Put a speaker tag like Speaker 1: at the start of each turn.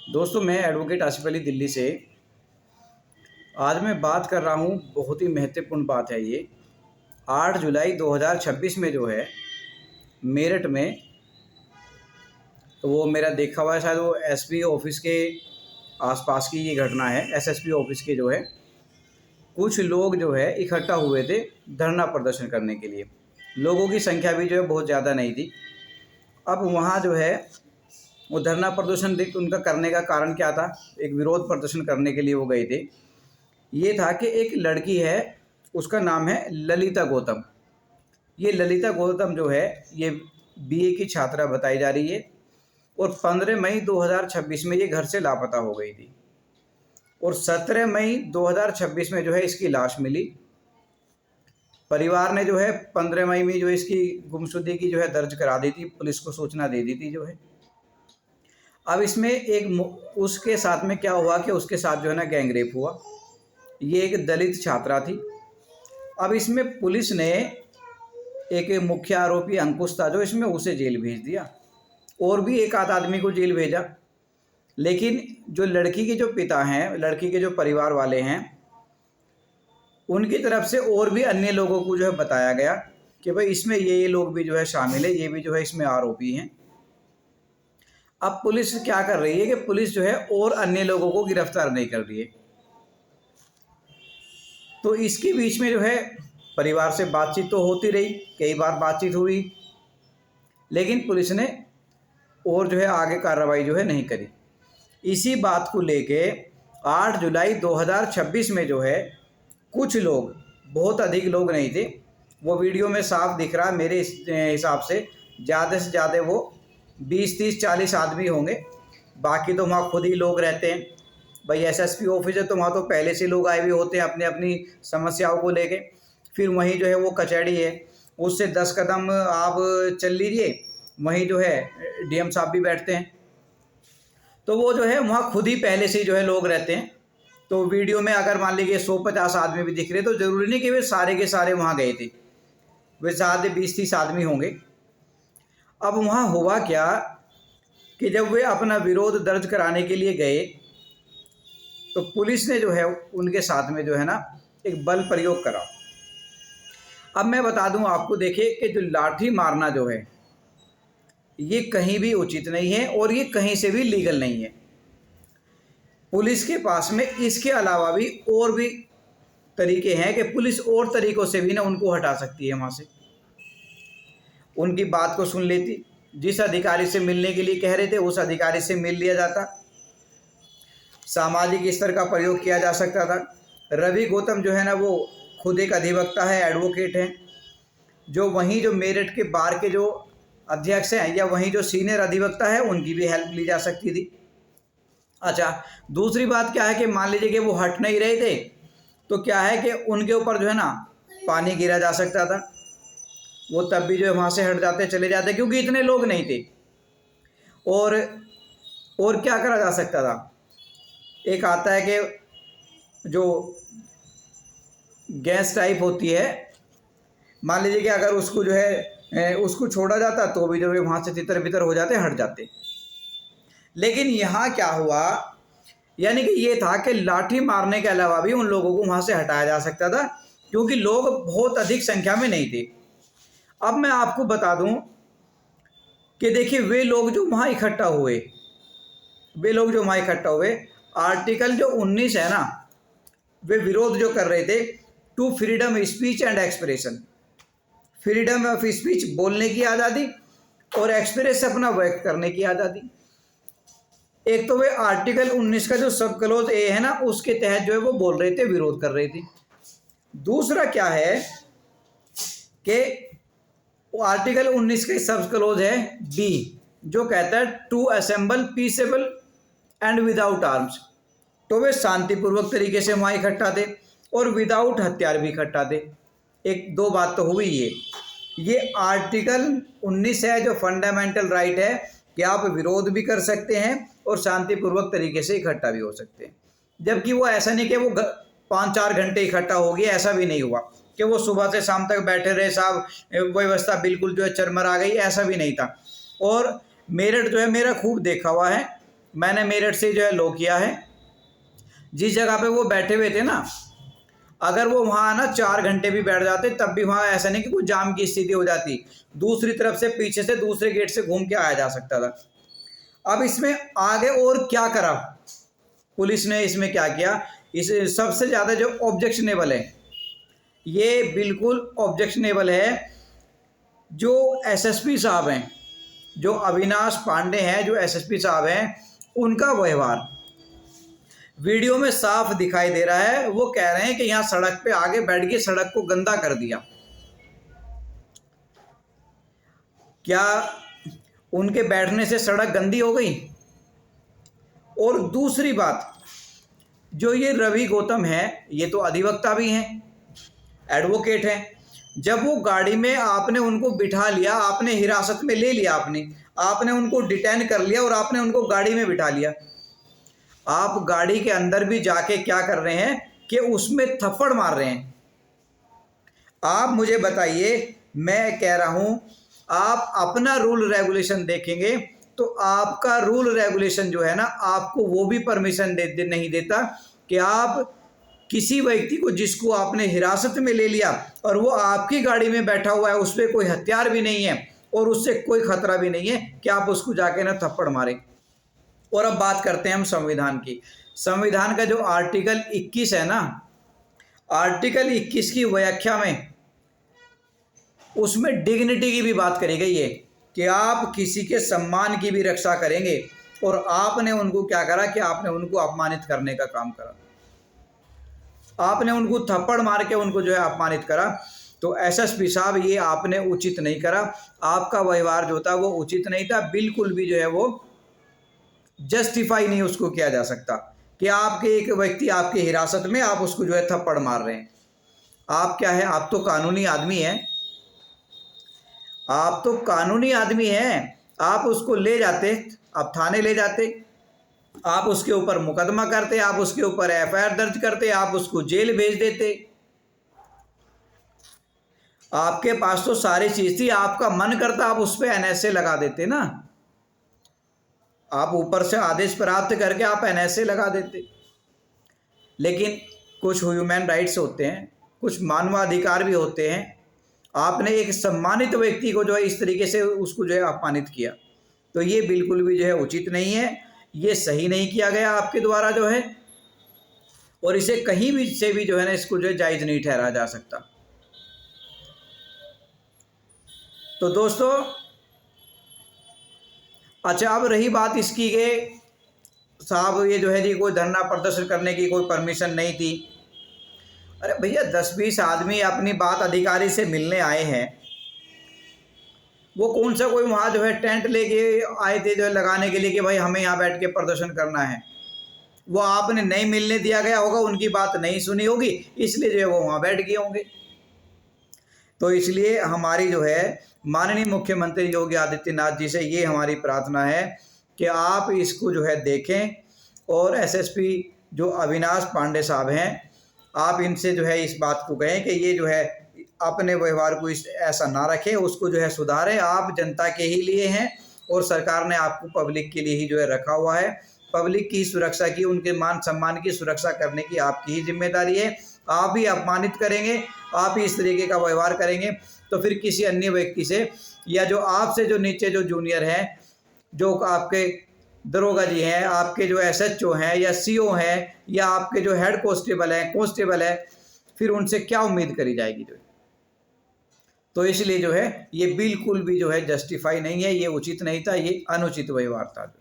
Speaker 1: दोस्तों, मैं एडवोकेट आसिफ अली दिल्ली से। आज मैं बात कर रहा हूँ, बहुत ही महत्वपूर्ण बात है ये। 8 जुलाई 2026 में जो है मेरठ में, वो मेरा देखा हुआ है, शायद वो एसपी ऑफिस के आसपास की ये घटना है। एसएसपी ऑफिस के जो है कुछ लोग जो है इकट्ठा हुए थे धरना प्रदर्शन करने के लिए। लोगों की संख्या भी जो है बहुत ज़्यादा नहीं थी। अब वहाँ जो है वो धरना प्रदर्शन उनका करने का कारण क्या था? एक विरोध प्रदर्शन करने के लिए वो गए थे। ये था कि एक लड़की है, उसका नाम है ललिता गौतम। ये ललिता गौतम जो है ये बीए की छात्रा बताई जा रही है और 15 मई 2026 में ये घर से लापता हो गई थी और 17 मई 2026 में जो है इसकी लाश मिली। परिवार ने जो है 15 मई में जो इसकी गुमशुदगी की जो है दर्ज करा दी थी, पुलिस को सूचना दे दी थी जो है। अब इसमें उसके साथ में क्या हुआ कि उसके साथ जो है ना गैंगरेप हुआ। ये एक दलित छात्रा थी। अब इसमें पुलिस ने एक मुख्य आरोपी अंकुश था जो इसमें उसे जेल भेज दिया और भी एक आध आदमी को जेल भेजा। लेकिन जो लड़की के जो पिता हैं, लड़की के जो परिवार वाले हैं, उनकी तरफ से और भी अन्य लोगों को जो है बताया गया कि भाई इसमें ये लोग भी जो है शामिल है, ये भी जो है इसमें आरोपी हैं। अब पुलिस क्या कर रही है कि पुलिस जो है और अन्य लोगों को गिरफ्तार नहीं कर रही है। तो इसके बीच में जो है परिवार से बातचीत तो होती रही, कई बार बातचीत हुई, लेकिन पुलिस ने और जो है आगे कार्रवाई जो है नहीं करी। इसी बात को लेके 8 जुलाई 2026 में जो है कुछ लोग, बहुत अधिक लोग नहीं थे, वो वीडियो में साफ दिख रहा है मेरे हिसाब से ज़्यादा वो 20, 30, 40 आदमी होंगे। बाकी तो वहाँ खुद ही लोग रहते हैं। भाई एसएसपी ऑफिस है तो वहाँ तो पहले से लोग आए हुए होते हैं अपनी अपनी समस्याओं को लेके। फिर वहीं जो है वो कचहरी है, उससे 10 कदम आप चल लीजिए, वहीं जो है डीएम साहब भी बैठते हैं। तो वो जो है वहाँ खुद ही पहले से जो है लोग रहते हैं। तो वीडियो में अगर मान लीजिए 150 आदमी भी दिख रहे तो ज़रूरी नहीं कि वे सारे के सारे वहाँ गए थे, वे शायद 20-30 आदमी होंगे। अब वहाँ हुआ क्या कि जब वे अपना विरोध दर्ज कराने के लिए गए तो पुलिस ने जो है उनके साथ में जो है ना एक बल प्रयोग करा। अब मैं बता दूं आपको, देखिए कि जो लाठी मारना जो है ये कहीं भी उचित नहीं है और ये कहीं से भी लीगल नहीं है। पुलिस के पास में इसके अलावा भी और भी तरीके हैं कि पुलिस और तरीक़ों से भी ना उनको हटा सकती है वहाँ से। उनकी बात को सुन लेती, जिस अधिकारी से मिलने के लिए कह रहे थे उस अधिकारी से मिल लिया जाता, सामाजिक स्तर का प्रयोग किया जा सकता था। रवि गौतम जो है ना वो खुद एक अधिवक्ता है, एडवोकेट हैं, जो वहीं जो मेरठ के बार के जो अध्यक्ष हैं या वहीं जो सीनियर अधिवक्ता है उनकी भी हेल्प ली जा सकती थी। अच्छा, दूसरी बात क्या है कि मान लीजिए कि वो हट नहीं रहे थे तो क्या है कि उनके ऊपर जो है ना पानी गिरा जा सकता था, वो तब भी जो है वहाँ से हट जाते, चले जाते, क्योंकि इतने लोग नहीं थे। और क्या करा जा सकता था? एक आता है कि जो गैस टाइप होती है, मान लीजिए कि अगर उसको जो है उसको छोड़ा जाता तो भी जो है वहाँ से तितर बितर हो जाते, हट जाते। लेकिन यहाँ क्या हुआ, यानी कि ये था कि लाठी मारने के अलावा भी उन लोगों को वहाँ से हटाया जा सकता था, क्योंकि लोग बहुत अधिक संख्या में नहीं थे। अब मैं आपको बता दूं कि देखिए वे लोग जो वहाँ इकट्ठा हुए, आर्टिकल जो 19 है ना, वे विरोध जो कर रहे थे to freedom speech and expression, freedom of speech बोलने की आज़ादी और एक्सप्रेस अपना व्यक्त करने की आज़ादी। एक तो वे आर्टिकल 19 का जो सब क्लोज ए है ना उसके तहत जो है वो बोल रहे थे, विरोध कर रहे थे। दूसरा क्या है कि वो आर्टिकल 19 के सब क्लोज है बी, जो कहता है to assemble peaceable and without arms. तो वे शांतिपूर्वक तरीके से वहाँ इकट्ठा थे और विदाउट हथियार भी इकट्ठा थे। एक दो बात तो हुई ये आर्टिकल 19 है जो फंडामेंटल राइट है कि आप विरोध भी कर सकते हैं और शांतिपूर्वक तरीके से इकट्ठा भी हो सकते हैं। जबकि वो ऐसा नहीं कि वो 5-4 घंटे इकट्ठा हो गया, ऐसा भी नहीं हुआ कि वो सुबह से शाम तक बैठे रहे, साहब व्यवस्था बिल्कुल जो है चरमरा गई, ऐसा भी नहीं था। और मेरठ जो है मेरा खूब देखा हुआ है, मैंने मेरठ से जो है लो किया है। जिस जगह पे वो बैठे हुए थे ना, अगर वो वहाँ ना 4 घंटे भी बैठ जाते तब भी वहाँ ऐसा नहीं कि कोई जाम की स्थिति हो जाती, दूसरी तरफ से पीछे से दूसरे गेट से घूम के आया जा सकता था। अब इसमें आगे और क्या करा पुलिस ने, इसमें क्या किया, इस सबसे ज़्यादा जो ऑब्जेक्शनेबल है, ये बिल्कुल ऑब्जेक्शनेबल है, जो एसएसपी साहब हैं, जो अविनाश पांडे हैं, जो एसएसपी साहब हैं, उनका व्यवहार वीडियो में साफ दिखाई दे रहा है। वो कह रहे हैं कि यहाँ सड़क पे आगे बैठ के सड़क को गंदा कर दिया। क्या उनके बैठने से सड़क गंदी हो गई? और दूसरी बात, जो ये रवि गौतम है, ये तो अधिवक्ता भी हैं, एडवोकेट हैं। जब वो गाड़ी में आपने उनको बिठा लिया, आपने हिरासत में ले लिया, आपने उनको डिटेन कर लिया और आपने उनको गाड़ी में बिठा लिया, आप गाड़ी के अंदर भी जाके क्या कर रहे हैं कि उसमें थप्पड़ मार रहे हैं। आप मुझे बताइए, मैं कह रहा हूं, आप अपना रूल रेगुलेशन देखेंगे तो आपका रूल रेगुलेशन जो है ना, आपको वो भी परमिशन नहीं देता कि आप किसी व्यक्ति को, जिसको आपने हिरासत में ले लिया और वो आपकी गाड़ी में बैठा हुआ है, उस पर कोई हथियार भी नहीं है और उससे कोई खतरा भी नहीं है, कि आप उसको जाके ना थप्पड़ मारें। और अब बात करते हैं हम संविधान की। संविधान का जो आर्टिकल 21 है ना, आर्टिकल 21 की व्याख्या में, उसमें डिग्निटी की भी बात करी गई है कि आप किसी के सम्मान की भी रक्षा करेंगे, और आपने उनको क्या करा कि आपने उनको अपमानित करने का काम करा, आपने उनको थप्पड़ मार के उनको जो है अपमानित करा। तो एसएसपी साहब, ये आपने उचित नहीं करा, आपका व्यवहार जो था वो उचित नहीं था, बिल्कुल भी जो है वो जस्टिफाई नहीं उसको किया जा सकता कि आपके एक व्यक्ति आपकी हिरासत में, आप उसको जो है थप्पड़ मार रहे हैं। आप क्या है, आप तो कानूनी आदमी हैं, आप तो कानूनी आदमी हैं, आप उसको ले जाते, आप थाने ले जाते, आप उसके ऊपर मुकदमा करते, आप उसके ऊपर एफआईआर दर्ज करते, आप उसको जेल भेज देते। आपके पास तो सारी चीज थी, आपका मन करता आप उस पर एनएसए लगा देते ना, आप ऊपर से आदेश प्राप्त करके आप एनएसए लगा देते। लेकिन कुछ ह्यूमन राइट्स होते हैं, कुछ मानवाधिकार भी होते हैं। आपने एक सम्मानित व्यक्ति को जो है इस तरीके से उसको जो है अपमानित किया, तो ये बिल्कुल भी जो है उचित नहीं है, ये सही नहीं किया गया आपके द्वारा जो है, और इसे कहीं भी से भी जो है ना, इसको जो है जायज़ नहीं ठहराया जा सकता। तो दोस्तों, अच्छा, अब रही बात इसकी के साहब, ये जो है जी कोई धरना प्रदर्शन करने की कोई परमिशन नहीं थी। अरे भैया, 10-20 आदमी अपनी बात अधिकारी से मिलने आए हैं, वो कौन सा कोई वहाँ जो है टेंट लेके आए थे जो है लगाने के लिए कि भाई हमें यहाँ बैठ के प्रदर्शन करना है। वो आपने नहीं मिलने दिया गया होगा, उनकी बात नहीं सुनी होगी, इसलिए जो है वो वहाँ बैठ गए होंगे। तो इसलिए हमारी जो है माननीय मुख्यमंत्री योगी आदित्यनाथ जी से ये हमारी प्रार्थना है कि आप इसको जो है देखें, और एसएसपी जो अविनाश पांडे साहब हैं, आप इनसे जो है इस बात को कहें कि ये जो है अपने व्यवहार को ऐसा ना रखें, उसको जो है सुधारें। आप जनता के ही लिए हैं और सरकार ने आपको पब्लिक के लिए ही जो है रखा हुआ है। पब्लिक की सुरक्षा की, उनके मान सम्मान की सुरक्षा करने की आपकी ही जिम्मेदारी है। आप ही अपमानित करेंगे, आप ही इस तरीके का व्यवहार करेंगे, तो फिर किसी अन्य व्यक्ति से, या जो आपसे जो नीचे जो जूनियर हैं, जो आपके दरोगा जी हैं, आपके जो एसएचओ हैं या सीओ हैं, या आपके जो हेड कांस्टेबल है, फिर उनसे क्या उम्मीद करी जाएगी जो है। तो इसलिए जो है ये बिल्कुल भी जो है जस्टिफाई नहीं है, ये उचित नहीं था, ये अनुचित व्यवहार था।